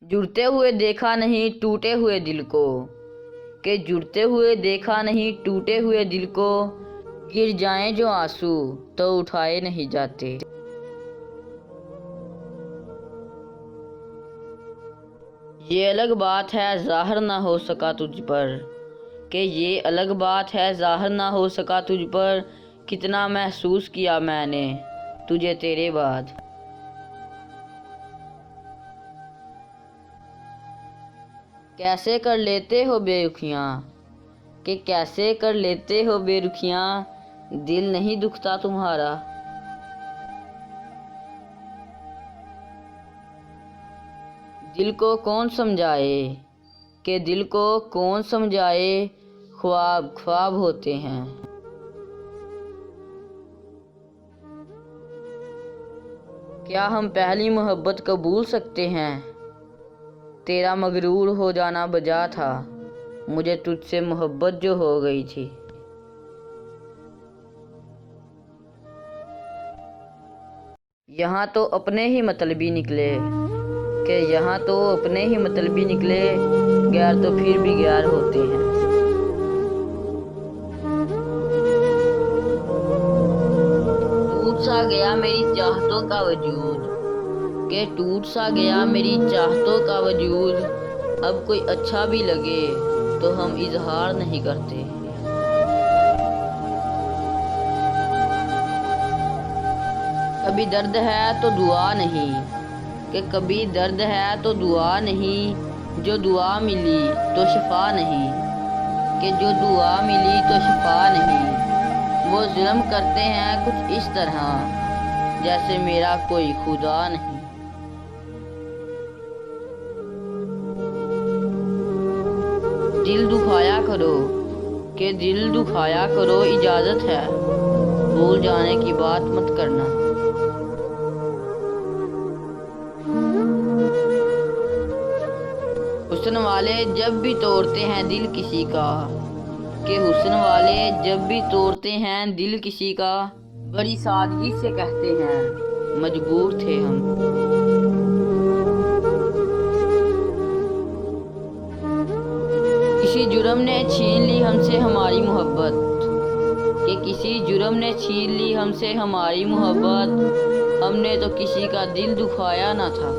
जुड़ते हुए देखा नहीं टूटे हुए दिल को, कि जुड़ते हुए देखा नहीं टूटे हुए दिल को, गिर जाएं जो आंसू तो उठाए नहीं जाते। ये अलग बात है ज़ाहिर ना हो सका तुझ पर, कि ये अलग बात है ज़ाहिर ना हो सका तुझ पर, कितना महसूस किया मैंने तुझे तेरे बाद। कैसे कर लेते हो बेरुखियाँ, कि कैसे कर लेते हो बेरुखियाँ, दिल नहीं दुखता तुम्हारा। दिल को कौन समझाए, कि दिल को कौन समझाए, ख्वाब ख्वाब होते हैं। क्या हम पहली मोहब्बत को भूल सकते हैं, तेरा मगरूर हो जाना बजा था, मुझे तुझसे मोहब्बत जो हो गई थी। यहाँ तो अपने ही मतलबी निकले, कि यहाँ तो अपने ही मतलबी निकले, गैर तो फिर भी गैर होते हैं। टूट सा गया मेरी चाहतों का वजूद, कि टूट सा गया मेरी चाहतों का वजूद, अब कोई अच्छा भी लगे तो हम इजहार नहीं करते। कभी दर्द है तो दुआ नहीं, कि कभी दर्द है तो दुआ नहीं, जो दुआ मिली तो शफा नहीं, कि जो दुआ मिली तो शफा नहीं। वो जुल्म करते हैं कुछ इस तरह, जैसे मेरा कोई खुदा नहीं। दिल दुखाया करो, कि दिल दुखाया करो, इजाज़त है भूल जाने की बात मत करना। हुस्न वाले जब भी तोड़ते हैं दिल किसी का, कि हुस्न वाले जब भी तोड़ते हैं दिल किसी का, बड़ी सादगी से कहते हैं मजबूर थे हम। किसी जुर्म ने छीन ली हमसे हमारी मोहब्बत, कि किसी जुर्म ने छीन ली हमसे हमारी मोहब्बत, हमने तो किसी का दिल दुखाया ना था।